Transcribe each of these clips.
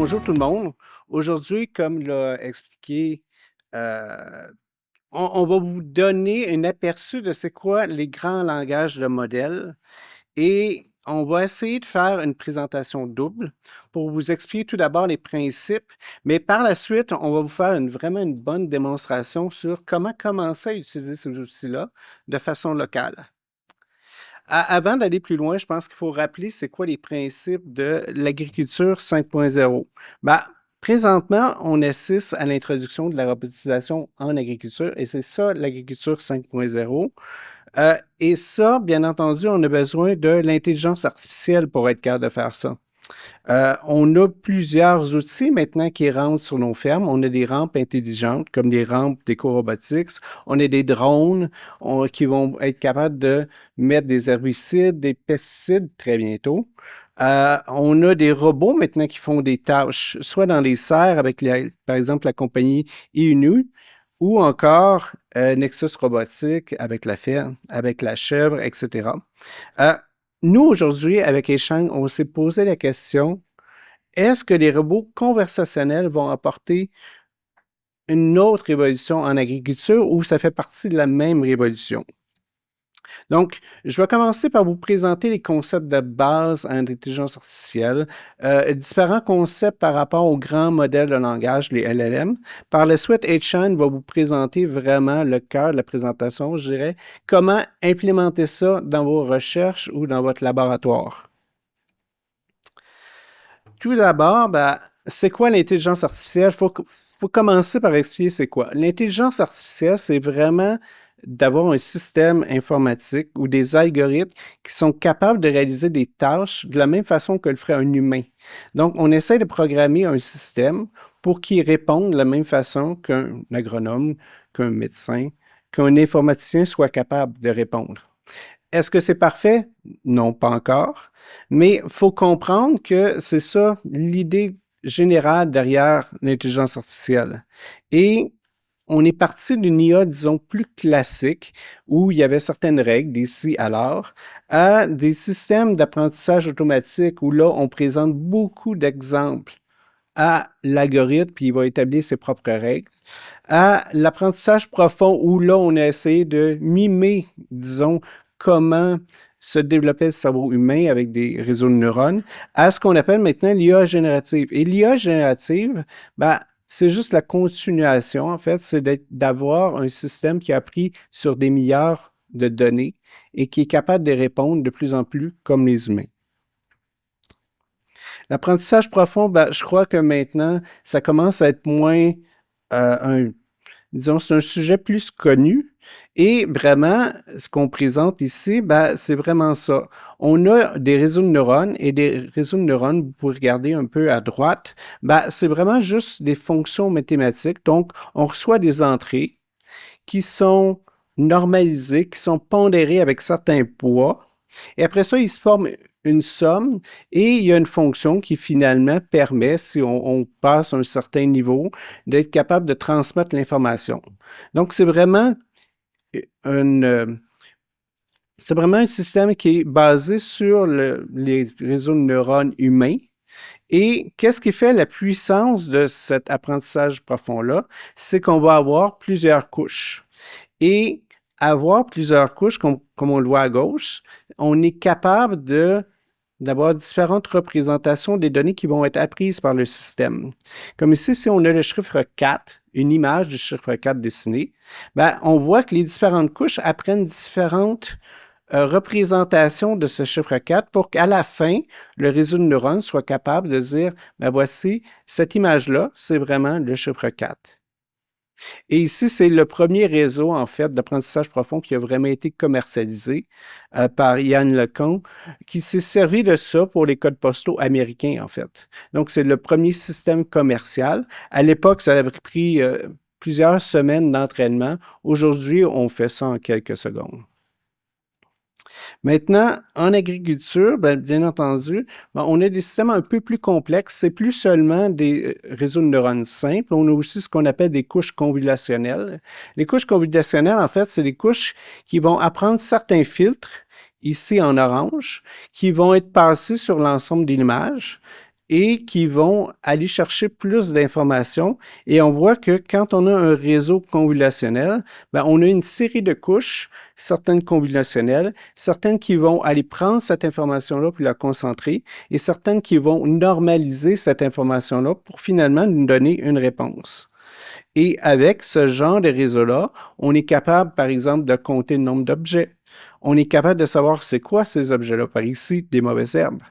Bonjour tout le monde. Aujourd'hui, comme l'a expliqué, euh, on va vous donner un aperçu de c'est quoi les grands langages de modèles et on va essayer de faire une présentation double pour vous expliquer tout d'abord les principes, mais par la suite, on va vous faire vraiment une bonne démonstration sur comment commencer à utiliser ces outils-là de façon locale. Avant d'aller plus loin, je pense qu'il faut rappeler c'est quoi les principes de l'agriculture 5.0. Ben, présentement, on assiste à l'introduction de la robotisation en agriculture et c'est ça l'agriculture 5.0. Et ça, bien entendu, on a besoin de l'intelligence artificielle pour être capable de faire ça. On a plusieurs outils maintenant qui rentrent sur nos fermes. On a des rampes intelligentes comme des rampes d'éco-robotics. On a des drones qui vont être capables de mettre des herbicides, des pesticides très bientôt. On a des robots maintenant qui font des tâches, soit dans les serres avec, par exemple, la compagnie INU, ou encore Nexus Robotique avec la ferme, avec la chèvre, etc. Nous, aujourd'hui, avec Eshang, on s'est posé la question, est-ce que les robots conversationnels vont apporter une autre révolution en agriculture ou ça fait partie de la même révolution? Donc, je vais commencer par vous présenter les concepts de base en intelligence artificielle, différents concepts par rapport aux grands modèles de langage, les LLM. Par la suite, Etienne va vous présenter vraiment le cœur de la présentation, je dirais, comment implémenter ça dans vos recherches ou dans votre laboratoire. Tout d'abord, ben, c'est quoi l'intelligence artificielle? Faut commencer par expliquer c'est quoi. L'intelligence artificielle, c'est vraiment d'avoir un système informatique ou des algorithmes qui sont capables de réaliser des tâches de la même façon que le ferait un humain. Donc, on essaie de programmer un système pour qu'il réponde de la même façon qu'un agronome, qu'un médecin, qu'un informaticien soit capable de répondre. Est-ce que c'est parfait? Non, pas encore. Mais il faut comprendre que c'est ça l'idée générale derrière l'intelligence artificielle. Et on est parti d'une IA, disons, plus classique, où il y avait certaines règles, des si alors, à des systèmes d'apprentissage automatique, où là, on présente beaucoup d'exemples à l'algorithme, puis il va établir ses propres règles, à l'apprentissage profond, où là, on a essayé de mimer, disons, comment se développait le cerveau humain avec des réseaux de neurones, à ce qu'on appelle maintenant l'IA générative. Et l'IA générative, ben, c'est juste la continuation, en fait, c'est d'avoir un système qui a appris sur des milliards de données et qui est capable de répondre de plus en plus comme les humains. L'apprentissage profond, ben, je crois que maintenant, ça commence à être moins disons, c'est un sujet plus connu. Et vraiment, ce qu'on présente ici, ben, c'est vraiment ça. On a des réseaux de neurones et des réseaux de neurones, vous pouvez regarder un peu à droite, ben, c'est vraiment juste des fonctions mathématiques. Donc, on reçoit des entrées qui sont normalisées, qui sont pondérées avec certains poids. Et après ça, il se forme une somme et il y a une fonction qui finalement permet, si on passe un certain niveau, d'être capable de transmettre l'information. Donc, c'est vraiment un système qui est basé sur les réseaux de neurones humains. Et qu'est-ce qui fait la puissance de cet apprentissage profond-là? C'est qu'on va avoir plusieurs couches. Et avoir plusieurs couches, comme on le voit à gauche, on est capable d'avoir différentes représentations des données qui vont être apprises par le système. Comme ici, si on a le chiffre 4, une image du chiffre 4 dessinée, ben, on voit que les différentes couches apprennent différentes représentations de ce chiffre 4 pour qu'à la fin, le réseau de neurones soit capable de dire, ben voici, cette image-là, c'est vraiment le chiffre 4. Et ici, c'est le premier réseau, en fait, d'apprentissage profond qui a vraiment été commercialisé par Yann LeCun, qui s'est servi de ça pour les codes postaux américains, en fait. Donc, c'est le premier système commercial. À l'époque, ça avait pris plusieurs semaines d'entraînement. Aujourd'hui, on fait ça en quelques secondes. Maintenant, en agriculture, bien entendu, on a des systèmes un peu plus complexes. C'est plus seulement des réseaux de neurones simples. On a aussi ce qu'on appelle des couches convolutionnelles. Les couches convolutionnelles, en fait, c'est des couches qui vont apprendre certains filtres, ici en orange, qui vont être passés sur l'ensemble de l'image et qui vont aller chercher plus d'informations. Et on voit que quand on a un réseau convolutionnel, ben, on a une série de couches, certaines convolutionnelles, certaines qui vont aller prendre cette information-là pour la concentrer et certaines qui vont normaliser cette information-là pour finalement nous donner une réponse. Et avec ce genre de réseau-là, on est capable, par exemple, de compter le nombre d'objets. On est capable de savoir c'est quoi ces objets-là. Par ici, des mauvaises herbes.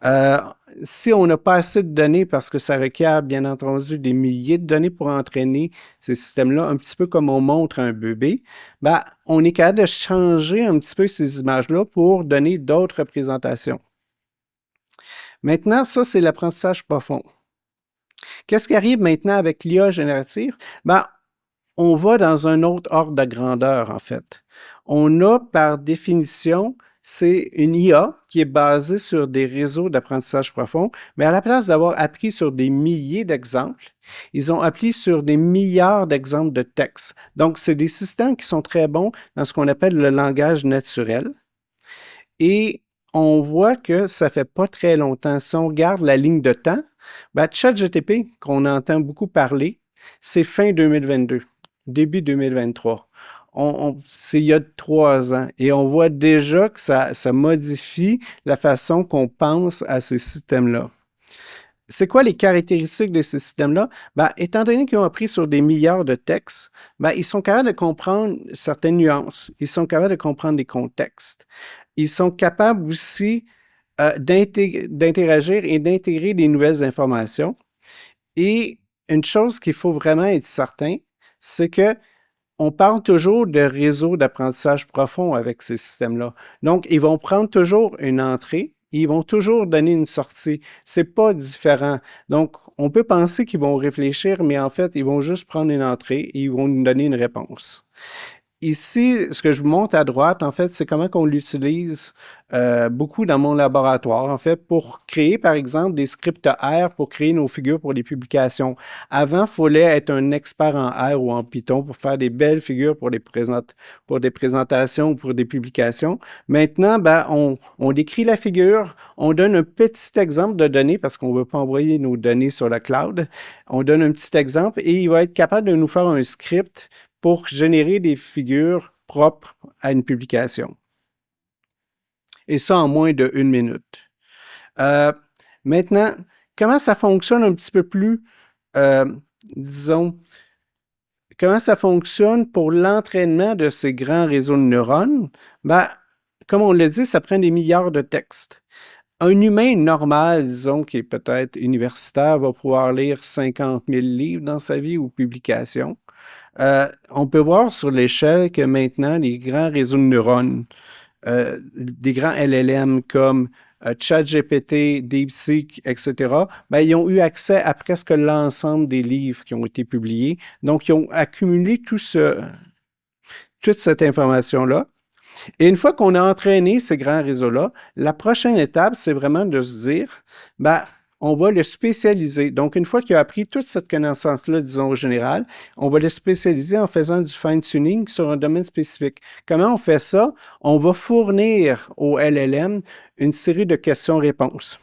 Euh, Si on n'a pas assez de données, parce que ça requiert bien entendu des milliers de données pour entraîner ces systèmes-là, un petit peu comme on montre un bébé, ben, on est capable de changer un petit peu ces images-là pour donner d'autres représentations. Maintenant, ça, c'est l'apprentissage profond. Qu'est-ce qui arrive maintenant avec l'IA générative? Ben, on va dans un autre ordre de grandeur, en fait. On a, par définition, c'est une IA qui est basée sur des réseaux d'apprentissage profond, mais à la place d'avoir appris sur des milliers d'exemples, ils ont appris sur des milliards d'exemples de texte. Donc, c'est des systèmes qui sont très bons dans ce qu'on appelle le langage naturel. Et on voit que ça fait pas très longtemps. Si on regarde la ligne de temps, ben, ChatGPT, qu'on entend beaucoup parler, c'est fin 2022, début 2023. C'est il y a 3 ans et on voit déjà que ça modifie la façon qu'on pense à ces systèmes-là. C'est quoi les caractéristiques de ces systèmes-là? Ben, étant donné qu'ils ont appris sur des milliards de textes, ben, ils sont capables de comprendre certaines nuances. Ils sont capables de comprendre des contextes. Ils sont capables aussi d'interagir et d'intégrer des nouvelles informations. Et une chose qu'il faut vraiment être certain, c'est que on parle toujours de réseaux d'apprentissage profond avec ces systèmes-là. Donc, ils vont prendre toujours une entrée, et ils vont toujours donner une sortie. C'est pas différent. Donc, on peut penser qu'ils vont réfléchir, mais en fait, ils vont juste prendre une entrée et ils vont nous donner une réponse. Ici, ce que je vous montre à droite, en fait, c'est comment on l'utilise beaucoup dans mon laboratoire, en fait, pour créer, par exemple, des scripts R pour créer nos figures pour les publications. Avant, il fallait être un expert en R ou en Python pour faire des belles figures pour des présentations ou pour des publications. Maintenant, ben, on décrit la figure, on donne un petit exemple de données parce qu'on ne veut pas envoyer nos données sur le cloud. On donne un petit exemple et il va être capable de nous faire un script pour générer des figures propres à une publication. Et ça en moins d'1 minute. Maintenant, comment ça fonctionne un petit peu plus, disons, comment ça fonctionne pour l'entraînement de ces grands réseaux de neurones? Ben, comme on l'a dit, ça prend des milliards de textes. Un humain normal, disons, qui est peut-être universitaire, va pouvoir lire 50 000 livres dans sa vie ou publications. On peut voir sur l'échelle que maintenant, les grands réseaux de neurones, des grands LLM comme ChatGPT, DeepSeek, etc., ben, ils ont eu accès à presque l'ensemble des livres qui ont été publiés. Donc, ils ont accumulé toute cette information-là. Et une fois qu'on a entraîné ces grands réseaux-là, la prochaine étape, c'est vraiment de se dire, ben, on va le spécialiser. Donc, une fois qu'il a appris toute cette connaissance-là, disons au général, on va le spécialiser en faisant du fine-tuning sur un domaine spécifique. Comment on fait ça? On va fournir au LLM une série de questions-réponses.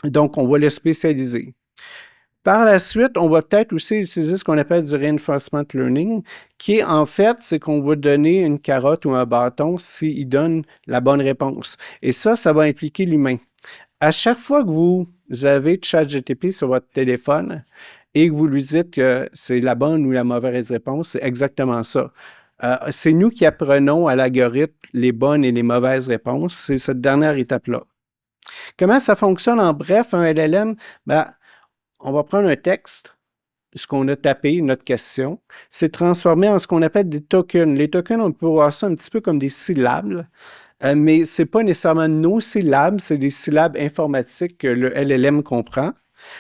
Donc, on va le spécialiser. Par la suite, on va peut-être aussi utiliser ce qu'on appelle du reinforcement learning, qui est en fait, c'est qu'on va donner une carotte ou un bâton s'il donne la bonne réponse. Et ça va impliquer l'humain. À chaque fois que vous avez ChatGPT sur votre téléphone et que vous lui dites que c'est la bonne ou la mauvaise réponse, c'est exactement ça. C'est nous qui apprenons à l'algorithme les bonnes et les mauvaises réponses. C'est cette dernière étape-là. Comment ça fonctionne en bref, un LLM? Ben, on va prendre un texte, ce qu'on a tapé, notre question, c'est transformé en ce qu'on appelle des tokens. Les tokens, on peut voir ça un petit peu comme des syllabes, mais ce n'est pas nécessairement nos syllabes, c'est des syllabes informatiques que le LLM comprend.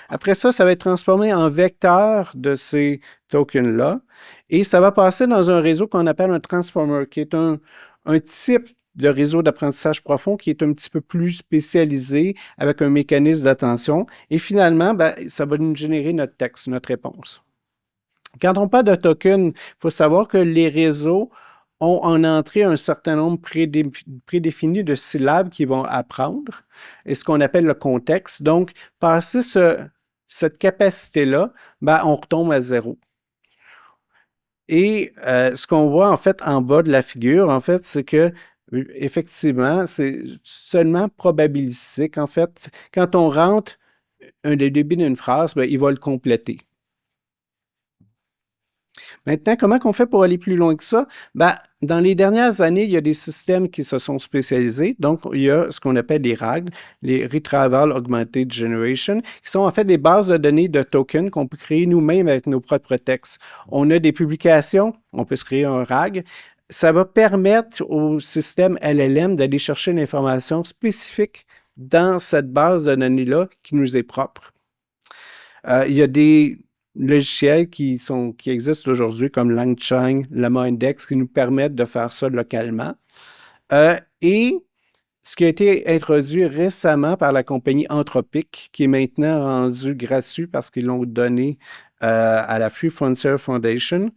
Après ça, ça va être transformé en vecteur de ces tokens-là et ça va passer dans un réseau qu'on appelle un transformer, qui est un type de réseau d'apprentissage profond qui est un petit peu plus spécialisé avec un mécanisme d'attention. Et finalement, ben, ça va nous générer notre texte, notre réponse. Quand on parle de token, il faut savoir que les réseaux ont en entrée un certain nombre prédéfini de syllabes qu'ils vont apprendre, et ce qu'on appelle le contexte. Donc, passer cette capacité-là, ben, on retombe à zéro. Et ce qu'on voit en fait en bas de la figure, en fait, c'est que effectivement, c'est seulement probabilistique. En fait, quand on rentre un des débuts d'une phrase, ben, il va le compléter. Maintenant, comment on fait pour aller plus loin que ça? Ben, dans les dernières années, il y a des systèmes qui se sont spécialisés. Donc, il y a ce qu'on appelle les RAG, les Retrieval Augmented Generation, qui sont en fait des bases de données de tokens qu'on peut créer nous-mêmes avec nos propres textes. On a des publications, on peut se créer un RAG. Ça va permettre au système LLM d'aller chercher l'information spécifique dans cette base de données-là qui nous est propre. Il y a des logiciels qui existent aujourd'hui comme LangChain, LlamaIndex qui nous permettent de faire ça localement. Et ce qui a été introduit récemment par la compagnie Anthropic, qui est maintenant rendu gratuit parce qu'ils l'ont donné à la Free Frontier Foundation,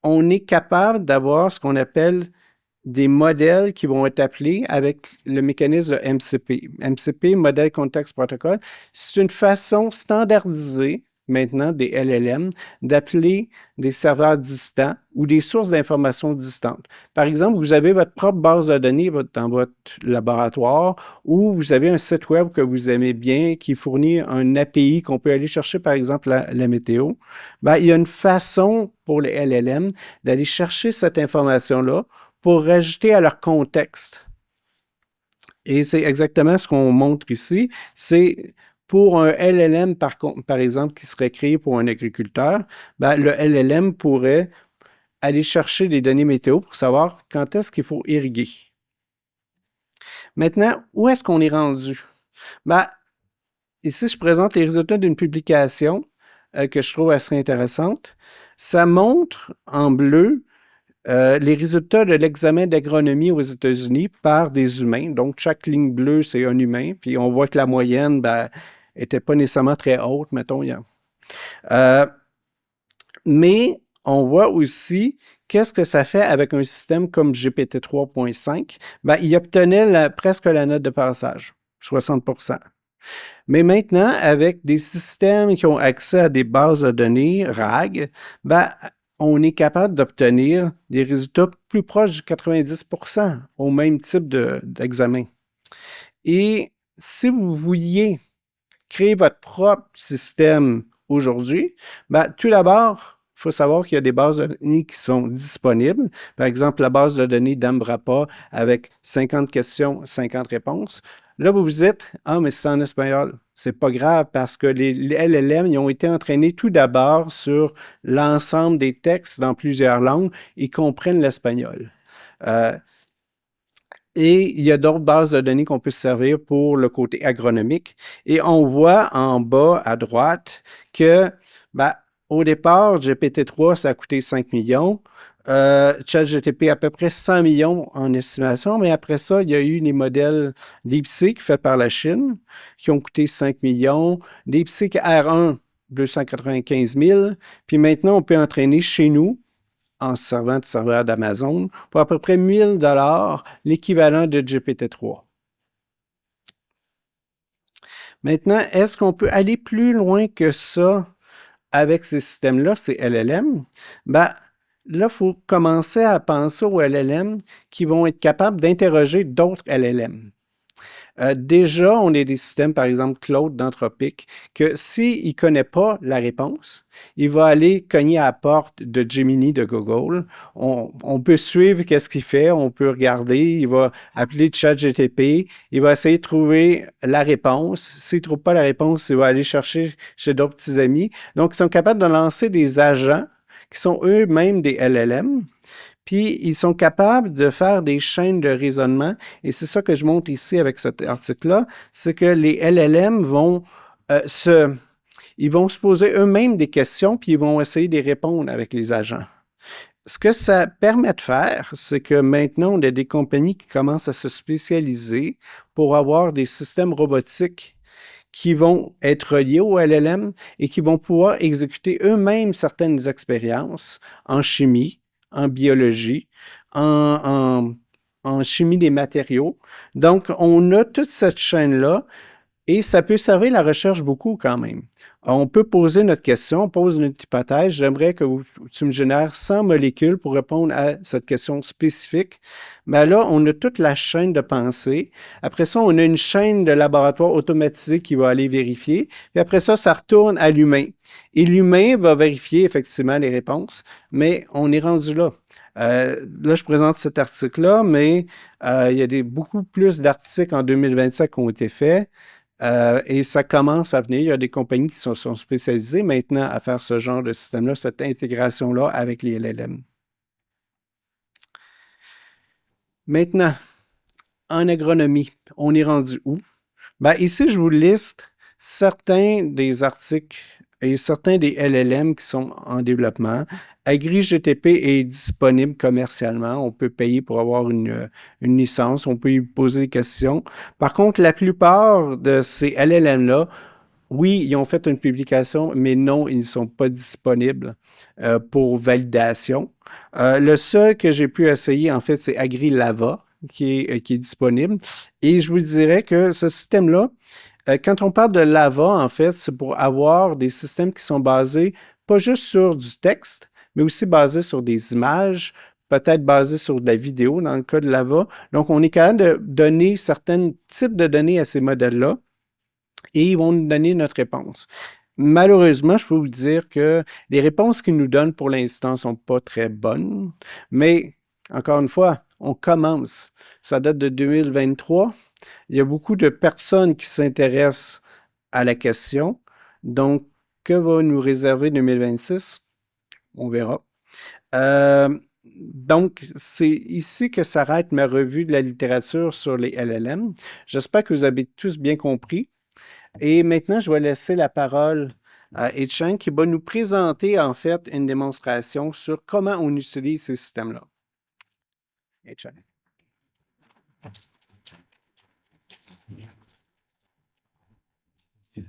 on est capable d'avoir ce qu'on appelle des modèles qui vont être appelés avec le mécanisme de MCP. MCP, Model Context Protocol, c'est une façon standardisée maintenant des LLM d'appeler des serveurs distants ou des sources d'informations distantes. Par exemple, vous avez votre propre base de données dans votre laboratoire ou vous avez un site web que vous aimez bien qui fournit un API qu'on peut aller chercher, par exemple, la météo. Ben, il y a une façon pour les LLM d'aller chercher cette information-là pour rajouter à leur contexte. Et c'est exactement ce qu'on montre ici. C'est pour un LLM, par exemple, qui serait créé pour un agriculteur, ben, le LLM pourrait aller chercher les données météo pour savoir quand est-ce qu'il faut irriguer. Maintenant, où est-ce qu'on est rendu? Ben, ici, je présente les résultats d'une publication que je trouve assez intéressante. Ça montre en bleu les résultats de l'examen d'agronomie aux États-Unis par des humains. Donc, chaque ligne bleue, c'est un humain. Puis, on voit que la moyenne n'était pas nécessairement très haute, mettons. Mais on voit aussi qu'est-ce que ça fait avec un système comme GPT 3.5. Ben, il obtenait presque la note de passage, 60%. Mais maintenant, avec des systèmes qui ont accès à des bases de données, RAG, ben, on est capable d'obtenir des résultats plus proches du 90% au même type d'examen. Et si vous vouliez créer votre propre système aujourd'hui, ben, tout d'abord, il faut savoir qu'il y a des bases de données qui sont disponibles. Par exemple, la base de données d'Ambrapa avec 50 questions, 50 réponses. Là, vous vous dites, ah, mais c'est en espagnol. C'est pas grave parce que les LLM, ils ont été entraînés tout d'abord sur l'ensemble des textes dans plusieurs langues. Ils comprennent l'espagnol. Et il y a d'autres bases de données qu'on peut se servir pour le côté agronomique. Et on voit en bas à droite que, ben, au départ, GPT-3, ça a coûté 5 millions. ChatGPT, à peu près 100 millions en estimation, mais après ça, il y a eu les modèles DeepSeek faits par la Chine qui ont coûté 5 millions. DeepSeek R1, 295 000. Puis maintenant, on peut entraîner chez nous, en se servant de serveurs d'Amazon, pour à peu près 1 000 $, l'équivalent de GPT-3. Maintenant, est-ce qu'on peut aller plus loin que ça avec ces systèmes-là, ces LLM? Ben, là, il faut commencer à penser aux LLM qui vont être capables d'interroger d'autres LLM. Déjà, on a des systèmes, par exemple, Claude d'Anthropic, que s'il ne connaît pas la réponse, il va aller cogner à la porte de Gemini de Google. On peut suivre qu'est-ce qu'il fait, on peut regarder, il va appeler ChatGPT, il va essayer de trouver la réponse. S'il ne trouve pas la réponse, il va aller chercher chez d'autres petits amis. Donc, ils sont capables de lancer des agents qui sont eux-mêmes des LLM. Puis, ils sont capables de faire des chaînes de raisonnement. Et c'est ça que je montre ici avec cet article-là, c'est que les LLM vont ils vont se poser eux-mêmes des questions, puis ils vont essayer de répondre avec les agents. Ce que ça permet de faire, c'est que maintenant, on a des compagnies qui commencent à se spécialiser pour avoir des systèmes robotiques qui vont être reliés au LLM et qui vont pouvoir exécuter eux-mêmes certaines expériences en chimie, en biologie, en, en chimie des matériaux. Donc, on a toute cette chaîne-là et ça peut servir la recherche beaucoup quand même. On peut poser notre question, on pose une hypothèse. J'aimerais que tu me génères 100 molécules pour répondre à cette question spécifique. Mais là, on a toute la chaîne de pensée. Après ça, on a une chaîne de laboratoire automatisée qui va aller vérifier. Puis après ça, ça retourne à l'humain. Et l'humain va vérifier effectivement les réponses, mais on est rendu là. Là, je présente cet article-là, mais il y a beaucoup plus d'articles en 2025 qui ont été faits. Et ça commence à venir. Il y a des compagnies qui sont spécialisées maintenant à faire ce genre de système-là, cette intégration-là avec les LLM. Maintenant, en agronomie, on est rendu où? Ben, ici, je vous liste certains des articles et certains des LLM qui sont en développement. AgriGTP est disponible commercialement. On peut payer pour avoir une licence. On peut y poser des questions. Par contre, la plupart de ces LLM-là, oui, ils ont fait une publication, mais non, ils ne sont pas disponibles pour validation. Le seul que j'ai pu essayer, en fait, c'est AgriLava, qui est disponible. Et je vous dirais que ce système-là, quand on parle de Lava, en fait, c'est pour avoir des systèmes qui sont basés pas juste sur du texte, mais aussi basés sur des images, peut-être basés sur de la vidéo dans le cas de Lava. Donc, on est capable de donner certains types de données à ces modèles-là et ils vont nous donner notre réponse. Malheureusement, je peux vous dire que les réponses qu'ils nous donnent pour l'instant ne sont pas très bonnes, mais encore une fois, on commence. Ça date de 2023. Il y a beaucoup de personnes qui s'intéressent à la question. Donc, que va nous réserver 2026? On verra. Donc, c'est ici que s'arrête ma revue de la littérature sur les LLM. J'espère que vous avez tous bien compris. Et maintenant, je vais laisser la parole à Etienne qui va nous présenter en fait une démonstration sur comment on utilise ces systèmes-là. Etienne.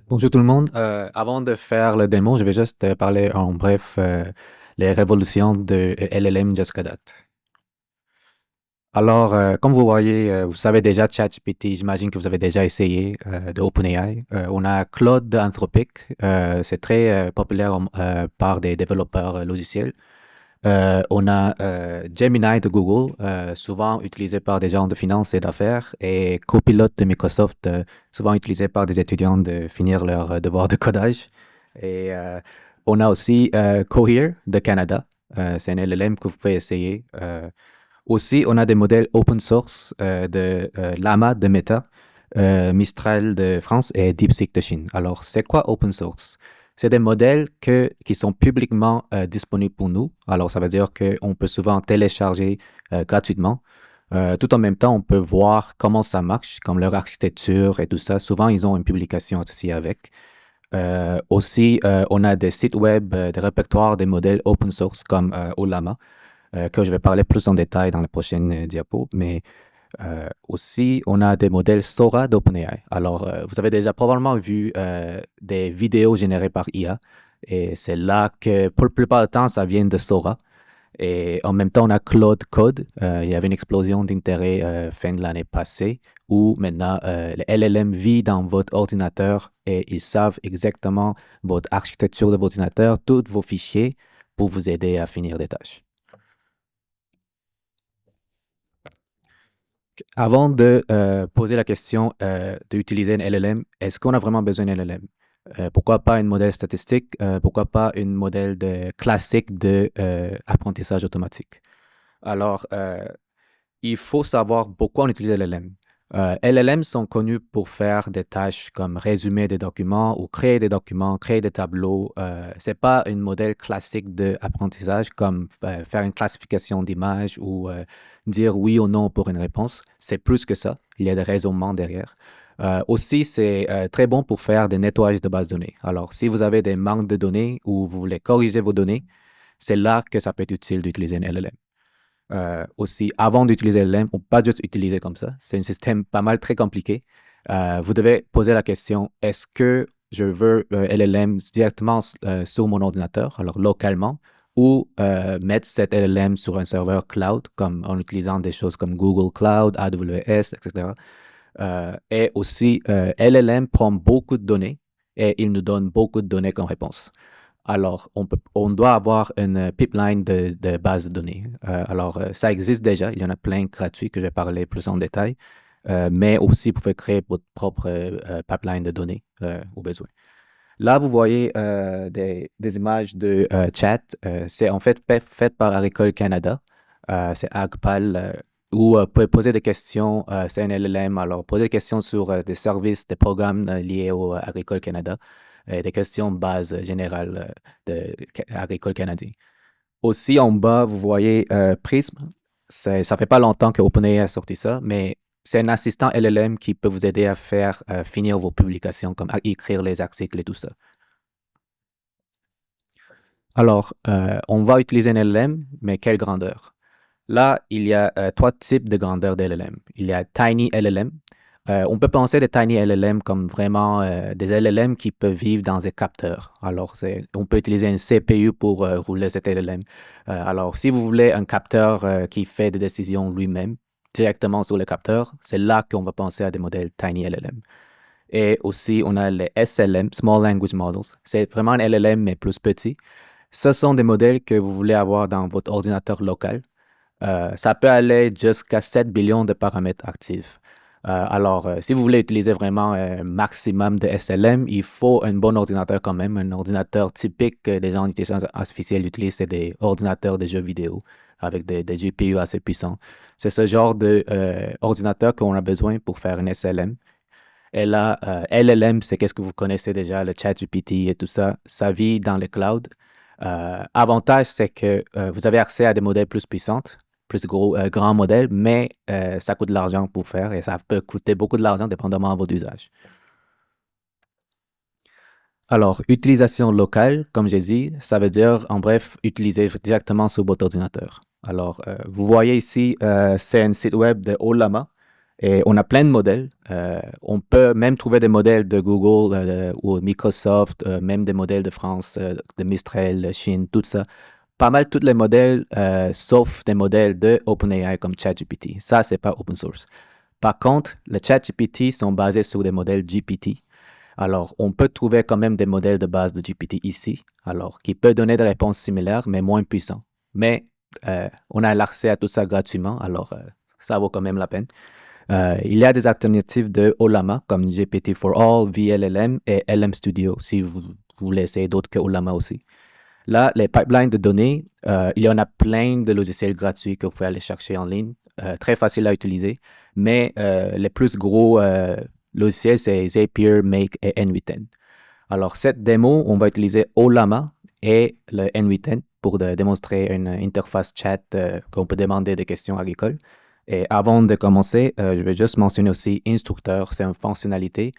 Bonjour tout le monde. Avant de faire le démo, je vais juste parler en bref les révolutions de LLM jusqu'à date. Alors, comme vous voyez, vous savez déjà ChatGPT, j'imagine que vous avez déjà essayé de OpenAI. On a Claude de Anthropic, c'est très populaire par des développeurs logiciels. On a Gemini de Google, souvent utilisé par des gens de finance et d'affaires, et Copilot de Microsoft, souvent utilisé par des étudiants de finir leur devoir de codage. Et on a aussi Cohere de Canada, c'est un LLM que vous pouvez essayer. Aussi, on a des modèles open source de Llama de Meta, Mistral de France et DeepSeek de Chine. Alors, c'est quoi open source? C'est des modèles qui sont publiquement disponibles pour nous. Alors, ça veut dire qu'on peut souvent télécharger gratuitement. Tout en même temps, on peut voir comment ça marche, comme leur architecture et tout ça. Souvent, ils ont une publication associée avec. Aussi, on a des sites web, des répertoires des modèles open source comme Ollama, que je vais parler plus en détail dans la prochaine diapo. Mais aussi, on a des modèles Sora d'OpenAI. Alors, vous avez déjà probablement vu des vidéos générées par IA. Et c'est là que, pour la plupart du temps, ça vient de Sora. Et en même temps, on a Claude Code. Il y avait une explosion d'intérêt fin de l'année passée où maintenant, le LLM vit dans votre ordinateur et ils savent exactement votre architecture de votre ordinateur, tous vos fichiers pour vous aider à finir des tâches. Avant de poser la question d'utiliser un LLM, est-ce qu'on a vraiment besoin d'un LLM? Pourquoi pas un modèle statistique? Pourquoi pas un modèle classique d'apprentissage automatique? Alors, il faut savoir pourquoi on utilise LLM. LLM sont connus pour faire des tâches comme résumer des documents ou créer des documents, créer des tableaux. Ce n'est pas un modèle classique d'apprentissage comme faire une classification d'images ou dire oui ou non pour une réponse. C'est plus que ça. Il y a des raisonnements derrière. Aussi, c'est très bon pour faire des nettoyages de bases de données. Alors, si vous avez des manques de données ou vous voulez corriger vos données, c'est là que ça peut être utile d'utiliser un LLM. Aussi, avant d'utiliser LLM, on ne peut pas juste utiliser comme ça. C'est un système pas mal très compliqué. Vous devez poser la question, est-ce que je veux LLM directement sur mon ordinateur, alors localement, ou mettre cet LLM sur un serveur cloud, comme en utilisant des choses comme Google Cloud, AWS, etc. Et aussi, LLM prend beaucoup de données et il nous donne beaucoup de données comme réponse. Alors, on doit avoir une pipeline de base de données. Alors, ça existe déjà. Il y en a plein gratuits que je vais parler plus en détail. Mais aussi, vous pouvez créer votre propre pipeline de données au besoin. Là, vous voyez des images de chat. C'est en fait fait par Agricole Canada. C'est AgPal. Où vous pouvez poser des questions. C'est un LLM. Alors, poser des questions sur des services, des programmes liés au Agricole Canada. Des questions de base générales de Agricole Canadien. Aussi, en bas, vous voyez Prism. Ça fait pas longtemps que OpenAI a sorti ça, mais c'est un assistant LLM qui peut vous aider à faire finir vos publications, comme à écrire les articles et tout ça. Alors, on va utiliser un LLM, mais quelle grandeur? Là, il y a trois types de grandeur d'LLM. Il y a Tiny LLM. On peut penser des Tiny LLM comme vraiment des LLM qui peuvent vivre dans des capteurs. Alors, on peut utiliser un CPU pour rouler cet LLM. Alors, si vous voulez un capteur qui fait des décisions lui-même directement sur le capteur, c'est là qu'on va penser à des modèles Tiny LLM. Et aussi, on a les SLM, Small Language Models. C'est vraiment un LLM, mais plus petit. Ce sont des modèles que vous voulez avoir dans votre ordinateur local. Ça peut aller jusqu'à 7 billions de paramètres actifs. Alors, si vous voulez utiliser vraiment un maximum de SLM, il faut un bon ordinateur quand même. Un ordinateur typique que les gens d'intelligence artificielle utilisent, c'est des ordinateurs de jeux vidéo avec des GPU assez puissants. C'est ce genre d'ordinateur qu'on a besoin pour faire un SLM. Et là, LLM, c'est qu'est-ce que vous connaissez déjà, le ChatGPT et tout ça. Ça vit dans le cloud. Avantage, c'est que vous avez accès à des modèles plus puissants, plus grands modèles, mais ça coûte de l'argent pour faire et ça peut coûter beaucoup de l'argent dépendamment de votre usage. Alors, utilisation locale, comme j'ai dit, ça veut dire, en bref, utiliser directement sur votre ordinateur. Alors, vous voyez ici, c'est un site web de Ollama et on a plein de modèles. On peut même trouver des modèles de Google ou Microsoft, même des modèles de France, de Mistral, Chine, tout ça. Pas mal tous les modèles, sauf des modèles de OpenAI comme ChatGPT. Ça, c'est pas open source. Par contre, les ChatGPT sont basés sur des modèles GPT. Alors, on peut trouver quand même des modèles de base de GPT ici, alors qui peut donner des réponses similaires, mais moins puissants. Mais on a l'accès à tout ça gratuitement, alors ça vaut quand même la peine. Il y a des alternatives de Ollama, comme GPT4All, VLLM et LM Studio, si vous voulez essayer d'autres que Ollama aussi. Là, les pipelines de données, il y en a plein de logiciels gratuits que vous pouvez aller chercher en ligne, très facile à utiliser, mais les plus gros logiciels, c'est Zapier, Make et N8N. Alors, cette démo, on va utiliser Ollama et le N8N pour démontrer une interface chat qu'on peut demander des questions agricoles. Et avant de commencer, je vais juste mentionner aussi Instructeur, c'est une fonctionnalité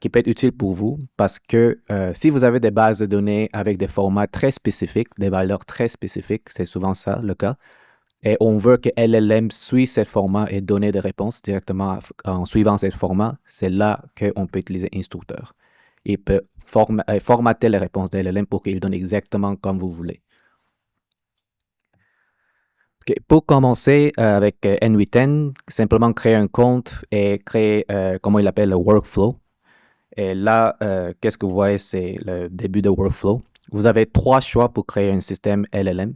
qui peut être utile pour vous parce que si vous avez des bases de données avec des formats très spécifiques, des valeurs très spécifiques, c'est souvent ça le cas, et on veut que LLM suive ce format et donner des réponses directement en suivant ce format, c'est là qu'on peut utiliser Instructeur. Il peut formater les réponses de LLM pour qu'il donne exactement comme vous voulez. Okay. Pour commencer avec N8N, simplement créer un compte et créer, comment il appelle, le workflow. Et là, qu'est-ce que vous voyez, c'est le début de workflow. Vous avez trois choix pour créer un système LLM.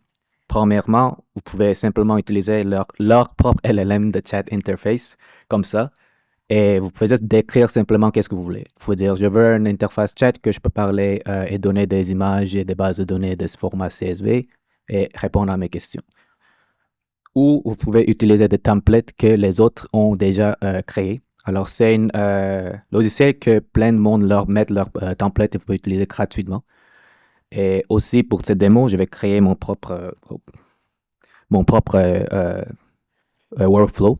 Premièrement, vous pouvez simplement utiliser leur propre LLM de chat interface, comme ça. Et vous pouvez juste décrire simplement qu'est-ce que vous voulez. Vous pouvez dire, je veux une interface chat que je peux parler et donner des images et des bases de données de ce format CSV et répondre à mes questions. Ou vous pouvez utiliser des templates que les autres ont déjà créés. Alors, c'est un logiciel que plein de monde leur met leur template et vous pouvez utiliser gratuitement. Et aussi, pour cette démo, je vais créer mon propre workflow.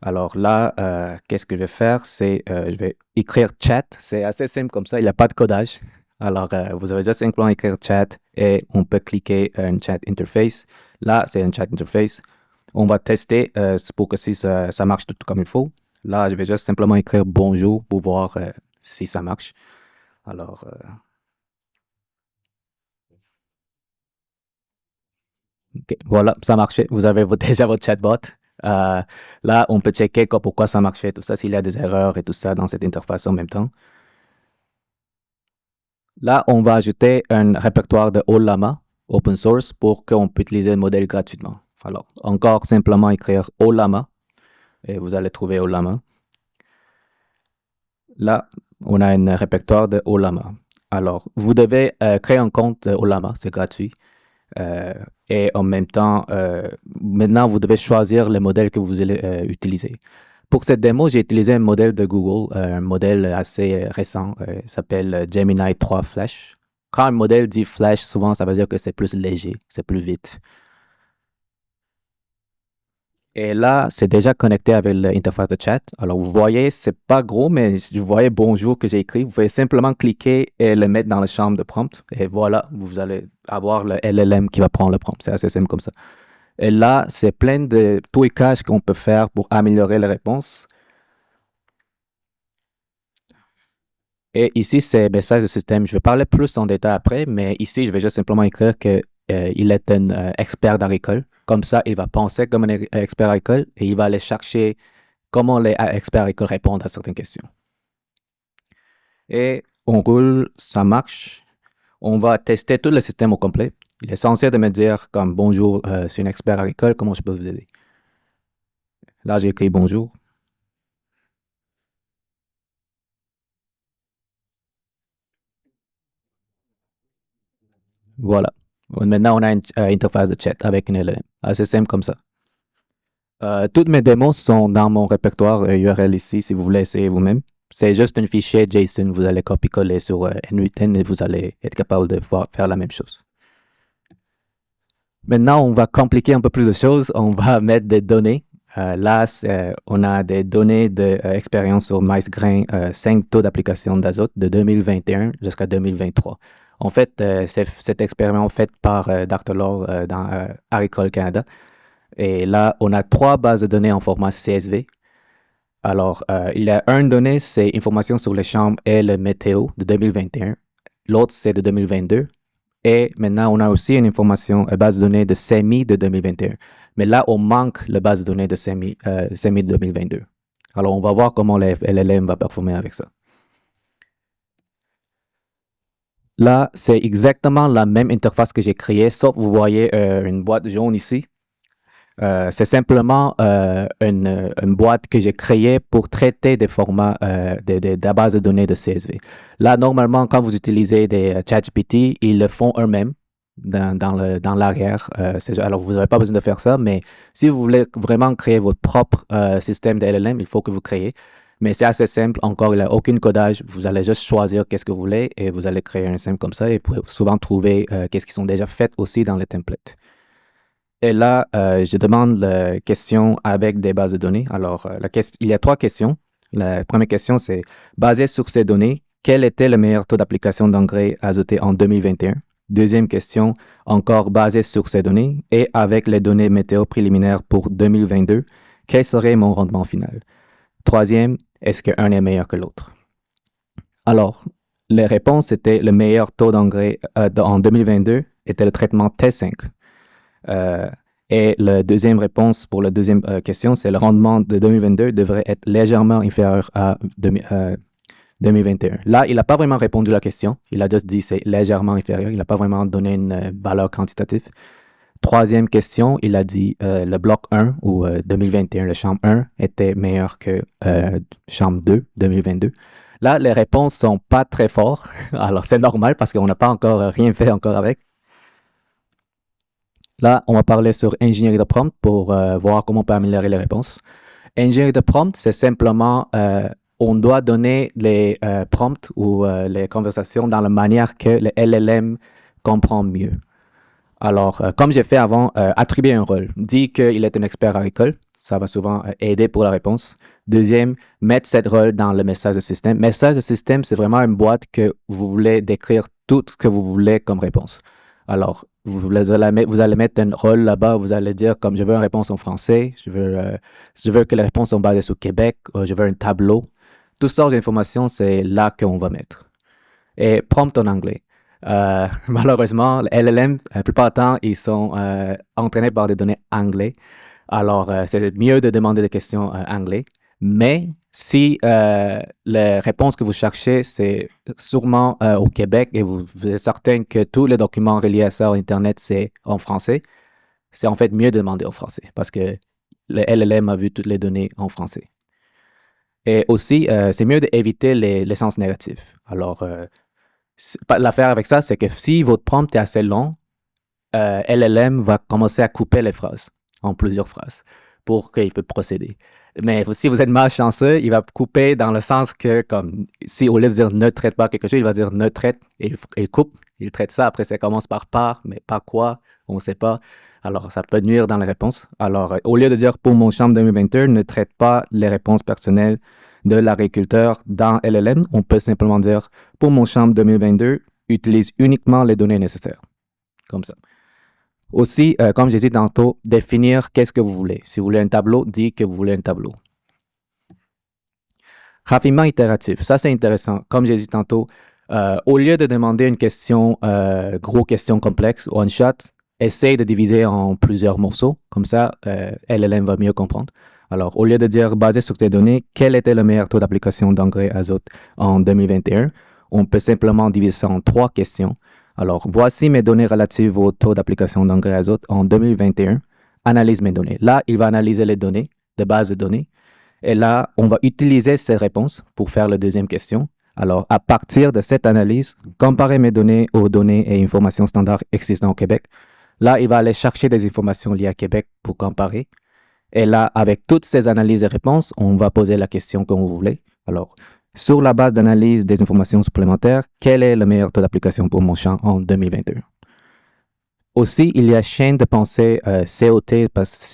Alors là, qu'est-ce que je vais faire? C'est, je vais écrire chat. C'est assez simple comme ça, il n'y a pas de codage. Alors, vous avez juste simplement écrire chat et on peut cliquer un chat interface. Là, c'est un chat interface. On va tester pour que si ça marche tout comme il faut. Là, je vais juste simplement écrire bonjour pour voir si ça marche. Alors, OK, voilà, ça marchait. Vous avez déjà votre chatbot. Là, on peut checker pourquoi ça marchait, tout ça, s'il y a des erreurs et tout ça dans cette interface en même temps. Là, on va ajouter un répertoire de Ollama open source pour qu'on puisse utiliser le modèle gratuitement. Alors, encore simplement écrire Ollama et vous allez trouver Ollama. Là, on a un répertoire de Ollama. Alors, vous devez créer un compte Ollama, c'est gratuit. Et en même temps, maintenant, vous devez choisir le modèle que vous allez utiliser. Pour cette démo, j'ai utilisé un modèle de Google, un modèle assez récent, s'appelle Gemini 3 Flash. Quand un modèle dit Flash, souvent, ça veut dire que c'est plus léger, c'est plus vite. Et là, c'est déjà connecté avec l'interface de chat. Alors, vous voyez, c'est pas gros, mais vous voyez bonjour que j'ai écrit. Vous pouvez simplement cliquer et le mettre dans la chambre de prompt. Et voilà, vous allez avoir le LLM qui va prendre le prompt. C'est assez simple comme ça. Et là, c'est plein de tweakages qu'on peut faire pour améliorer les réponses. Et ici, c'est message de système. Je vais parler plus en détail après, mais ici, je vais juste simplement écrire qu'il est un expert agricole. Comme ça, il va penser comme un expert agricole et il va aller chercher comment les experts agricoles répondent à certaines questions. Et on roule, ça marche. On va tester tout le système au complet. Il est censé de me dire comme bonjour, je suis un expert agricole, comment je peux vous aider? Là, j'ai écrit bonjour. Voilà. Maintenant, on a une interface de chat avec une LLM. Assez simple comme ça. Toutes mes démos sont dans mon répertoire URL ici, si vous voulez essayer vous-même. C'est juste un fichier JSON, vous allez copier-coller sur N8N et vous allez être capable de faire la même chose. Maintenant, on va compliquer un peu plus de choses. On va mettre des données. Là, on a des données d'expérience sur MaïsGrain, 5 taux d'application d'azote de 2021 jusqu'à 2023. En fait, c'est cet expériment fait par Dr. Laure dans Agricole Canada. Et là, on a 3 bases de données en format CSV. Alors, il y a une donnée, c'est information sur les chambres et le météo de 2021. L'autre, c'est de 2022. Et maintenant, on a aussi une information, une base de données de SEMI de 2021. Mais là, on manque la base de données de SEMI de 2022. Alors, on va voir comment LLM va performer avec ça. Là, c'est exactement la même interface que j'ai créée, sauf vous voyez une boîte jaune ici. C'est simplement une boîte que j'ai créée pour traiter des formats de la base de données de CSV. Là, normalement, quand vous utilisez des ChatGPT, ils le font eux-mêmes dans l'arrière. Alors, vous n'avez pas besoin de faire ça, mais si vous voulez vraiment créer votre propre système de LLM, il faut que vous créez. Mais c'est assez simple. Encore, il n'y a aucun codage. Vous allez juste choisir qu'est-ce que vous voulez et vous allez créer un simple comme ça et vous pouvez souvent trouver qu'est-ce qui sont déjà fait aussi dans les templates. Et là, je demande la question avec des bases de données. Alors, il y a 3 questions. La première question, c'est basé sur ces données, quel était le meilleur taux d'application d'engrais azoté en 2021? Deuxième question, encore basée sur ces données et avec les données météo préliminaires pour 2022, quel serait mon rendement final? Troisième, est-ce qu'un est meilleur que l'autre? Alors, les réponses étaient le meilleur taux d'engrais en 2022 était le traitement T5. Et la deuxième réponse pour la deuxième question, c'est le rendement de 2022 devrait être légèrement inférieur à 2021. Là, il n'a pas vraiment répondu à la question. Il a juste dit c'est légèrement inférieur. Il n'a pas vraiment donné une valeur quantitative. Troisième question, il a dit le bloc 1 ou 2021, le chambre 1 était meilleur que chambre 2, 2022. Là, les réponses sont pas très fortes. Alors, c'est normal parce qu'on n'a pas encore rien fait encore avec. Là, on va parler sur ingénierie de prompt pour voir comment on peut améliorer les réponses. Ingénierie de prompt, c'est simplement, on doit donner les prompts ou les conversations dans la manière que le LLM comprend mieux. Alors, comme j'ai fait avant, attribuer un rôle. Dit qu'il est un expert agricole, ça va souvent aider pour la réponse. Deuxième, mettre cette rôle dans le message de système. Message de système, c'est vraiment une boîte que vous voulez décrire tout ce que vous voulez comme réponse. Alors, vous allez mettre un rôle là-bas, vous allez dire comme je veux une réponse en français, je veux que les réponses sont basées sur Québec, je veux un tableau. Toutes sortes d'informations, c'est là qu'on va mettre. Et prompt en anglais. Malheureusement, les LLM, la plupart du temps, ils sont entraînés par des données anglais. Alors, c'est mieux de demander des questions anglais. Mais si les réponses que vous cherchez, c'est sûrement au Québec et vous êtes certain que tous les documents reliés à ça sur Internet, c'est en français, c'est en fait mieux de demander en français parce que le LLM a vu toutes les données en français. Et aussi, c'est mieux d'éviter les sens négatifs. Alors, l'affaire avec ça, c'est que si votre prompt est assez long, LLM va commencer à couper les phrases en plusieurs phrases pour qu'il puisse procéder. Mais si vous êtes malchanceux, il va couper dans le sens que, comme si au lieu de dire ne traite pas quelque chose, il va dire ne traite et il coupe, il traite ça. Après, ça commence par, mais pas quoi, on ne sait pas. Alors, ça peut nuire dans les réponses. Alors, au lieu de dire pour mon champ 2021, ne traite pas les réponses personnelles de l'agriculteur dans LLM, on peut simplement dire pour mon champ 2022, utilise uniquement les données nécessaires. Comme ça. Aussi, comme j'ai dit tantôt, définir qu'est-ce que vous voulez. Si vous voulez un tableau, dites que vous voulez un tableau. Raffinement itératif, ça c'est intéressant. Comme j'ai dit tantôt, au lieu de demander une question, gros question complexe, one shot, essaye de diviser en plusieurs morceaux. Comme ça, LLM va mieux comprendre. Alors, au lieu de dire, basé sur ces données, quel était le meilleur taux d'application d'engrais azote en 2021, on peut simplement diviser ça en 3 questions. Alors, voici mes données relatives au taux d'application d'engrais azote en 2021. Analyse mes données. Là, il va analyser les données de base de données. Et là, on va utiliser ces réponses pour faire la deuxième question. Alors, à partir de cette analyse, comparer mes données aux données et informations standards existantes au Québec. Là, il va aller chercher des informations liées à Québec pour comparer. Et là, avec toutes ces analyses et réponses, on va poser la question que vous voulez. Alors, sur la base d'analyse des informations supplémentaires, quel est le meilleur taux d'application pour mon champ en 2022? Aussi, il y a chaîne de pensée, COT,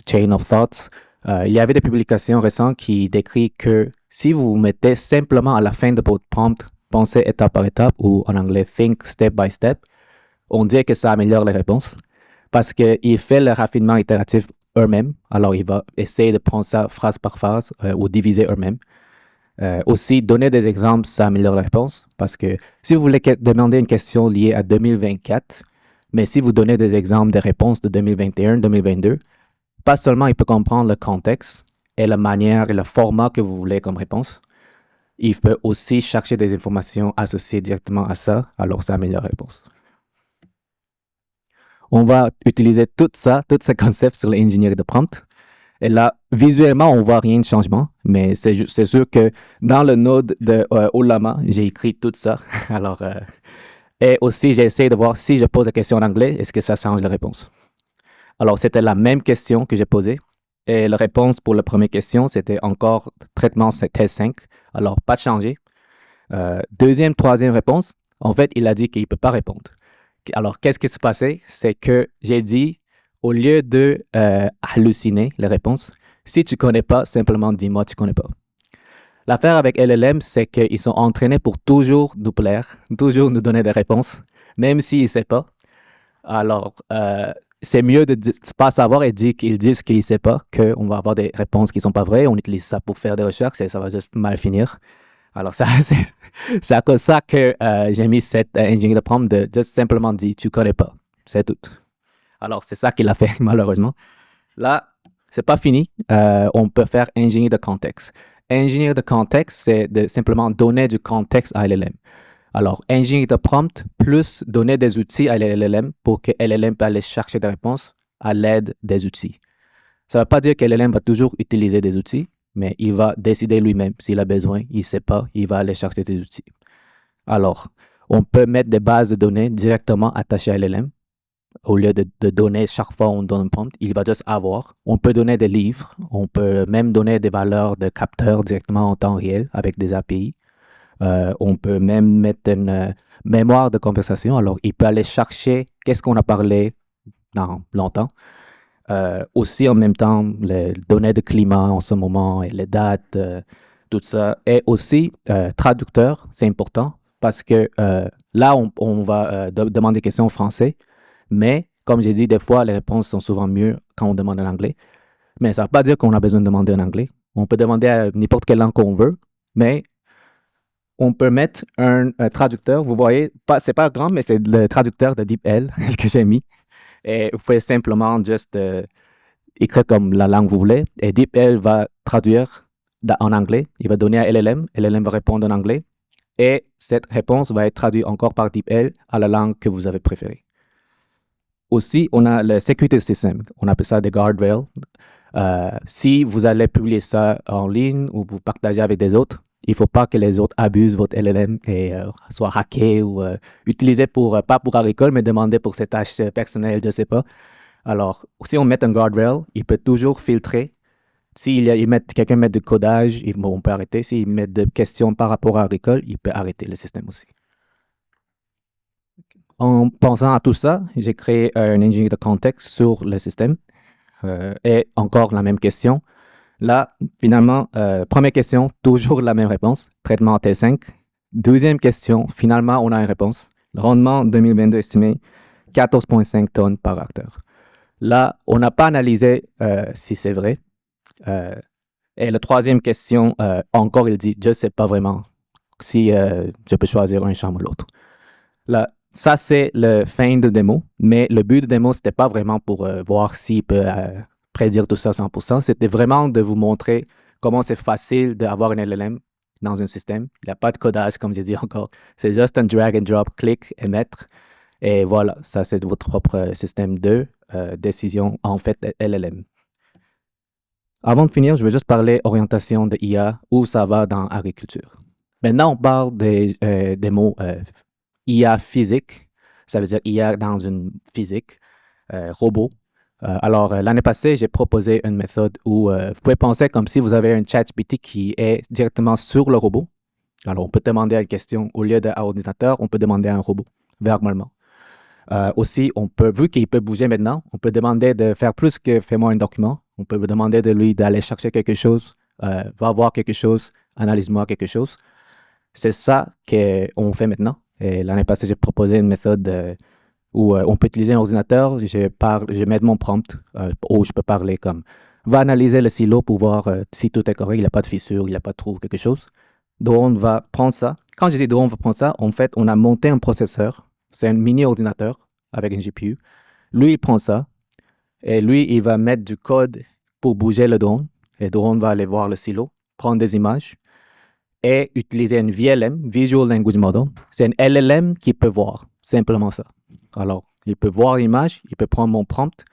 Chain of Thoughts. Il y avait des publications récentes qui décrivent que si vous mettez simplement à la fin de votre prompt, pensez étape par étape, ou en anglais, think step by step, on dit que ça améliore les réponses parce qu'il fait le raffinement itératif eux-mêmes. Alors, il va essayer de prendre ça phrase par phrase ou diviser eux-mêmes. Aussi, donner des exemples, ça améliore la réponse parce que si vous voulez demander une question liée à 2024, mais si vous donnez des exemples de réponses de 2021, 2022, pas seulement il peut comprendre le contexte et la manière et le format que vous voulez comme réponse, il peut aussi chercher des informations associées directement à ça, alors ça améliore la réponse. On va utiliser tout ça, tous ces concepts sur l'ingénierie de prompt. Et là, visuellement, on ne voit rien de changement, mais c'est sûr que dans le node de Ollama, j'ai écrit tout ça. Alors, et aussi, j'ai essayé de voir si je pose la question en anglais, est-ce que ça change la réponse? Alors, c'était la même question que j'ai posée. Et la réponse pour la première question, c'était encore traitement thèse 5. Alors, pas de changer. Deuxième, troisième réponse, en fait, il a dit qu'il ne peut pas répondre. Alors, qu'est-ce qui s'est passé? C'est que j'ai dit, au lieu de halluciner les réponses, si tu ne connais pas, simplement dis-moi tu ne connais pas. L'affaire avec LLM, c'est qu'ils sont entraînés pour toujours nous plaire, toujours nous donner des réponses, même s'ils ne savent pas. Alors, c'est mieux de ne pas savoir et dire qu'ils disent qu'ils ne savent pas, qu'on va avoir des réponses qui ne sont pas vraies. On utilise ça pour faire des recherches et ça va juste mal finir. Alors, ça, c'est à cause de ça que j'ai mis cette ingénierie de prompt de juste simplement dire tu ne connais pas. C'est tout. Alors, c'est ça qu'il a fait, malheureusement. Là, c'est pas fini. On peut faire ingénierie de contexte. Ingénierie de contexte, c'est de simplement donner du contexte à LLM. Alors, ingénierie de prompt plus donner des outils à LLM pour que LLM puisse aller chercher des réponses à l'aide des outils. Ça ne veut pas dire que LLM va toujours utiliser des outils, mais il va décider lui-même s'il a besoin, il ne sait pas, il va aller chercher des outils. Alors, on peut mettre des bases de données directement attachées à LLM. Au lieu de donner chaque fois on donne un prompt, il va juste avoir. On peut donner des livres, on peut même donner des valeurs de capteurs directement en temps réel avec des API. On peut même mettre une mémoire de conversation. Alors, il peut aller chercher qu'est-ce qu'on a parlé dans longtemps. Aussi, en même temps, les données de climat en ce moment et les dates, tout ça. Et aussi, traducteur, c'est important parce que là, on va demander des questions en français. Mais, comme j'ai dit, des fois, les réponses sont souvent mieux quand on demande en anglais. Mais ça ne veut pas dire qu'on a besoin de demander en anglais. On peut demander à n'importe quelle langue qu'on veut, mais on peut mettre un traducteur. Vous voyez, c'est pas grand, mais c'est le traducteur de DeepL que j'ai mis. Et vous pouvez simplement juste écrire comme la langue que vous voulez. Et DeepL va traduire en anglais. Il va donner à LLM. LLM va répondre en anglais. Et cette réponse va être traduite encore par DeepL à la langue que vous avez préférée. Aussi, on a le security system. On appelle ça des guardrails. Si vous allez publier ça en ligne ou vous partagez avec des autres, il ne faut pas que les autres abusent votre LLM et soient hackés ou utilisés pour, pas pour agricole, mais demandés pour ses tâches personnelles, je ne sais pas. Alors, si on met un guardrail, il peut toujours filtrer. Si quelqu'un met du codage, on peut arrêter. S'il met des questions par rapport à agricole, il peut arrêter le système aussi. En pensant à tout ça, j'ai créé un ingénieur de contexte sur le système. Et encore la même question. Là, finalement, première question, toujours la même réponse. Traitement T5. Deuxième question, finalement, on a une réponse. Le rendement 2022 estimé 14,5 tonnes par acteur. Là, on n'a pas analysé si c'est vrai. Et la troisième question, encore, il dit, je ne sais pas vraiment si je peux choisir un champ ou l'autre. Là, ça, c'est le fin de démo, mais le but de démo, ce n'était pas vraiment pour voir s'il peut prédire tout ça à 100%. C'était vraiment de vous montrer comment c'est facile d'avoir un LLM dans un système. Il n'y a pas de codage, comme j'ai dit encore. C'est juste un drag and drop, clic, émettre. Et voilà, ça, c'est votre propre système de décision, en fait, LLM. Avant de finir, je veux juste parler orientation de IA, où ça va dans l'agriculture. Maintenant, on parle des mots IA physique, ça veut dire IA dans une physique, robot. Alors, l'année passée, j'ai proposé une méthode où vous pouvez penser comme si vous avez un ChatGPT qui est directement sur le robot. Alors, on peut demander une question au lieu d'un ordinateur, on peut demander à un robot, verbalement. Aussi, vu qu'il peut bouger maintenant, on peut demander de faire plus que fais-moi un document. On peut vous demander de lui d'aller chercher quelque chose, va voir quelque chose, analyse-moi quelque chose. C'est ça qu'on fait maintenant. Et l'année passée, j'ai proposé une méthode où on peut utiliser un ordinateur. Je mets mon prompt où je peux parler comme va analyser le silo pour voir si tout est correct, il n'y a pas de fissure, il n'y a pas de trou, quelque chose. Drone va prendre ça. Quand je dis Drone va prendre ça, en fait, on a monté un processeur. C'est un mini ordinateur avec une GPU. Lui, il prend ça et lui, il va mettre du code pour bouger le drone. Et le drone va aller voir le silo, prendre des images et utiliser une VLM, Visual Language Model. C'est un LLM qui peut voir, simplement ça. Alors, il peut voir l'image, il peut prendre mon prompt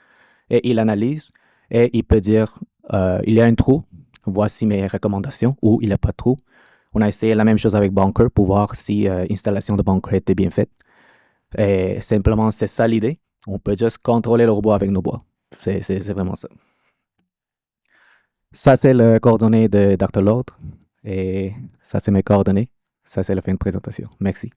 et il analyse et il peut dire il y a un trou, voici mes recommandations, ou il n'y a pas de trou. On a essayé la même chose avec Bunker pour voir si l'installation de Bunker était bien faite. Et simplement, c'est ça l'idée. On peut juste contrôler le robot avec nos bois. C'est vraiment ça. Ça, c'est le coordonnées de Dr. Lord. Et ça, c'est mes coordonnées. Ça, c'est la fin de présentation. Merci.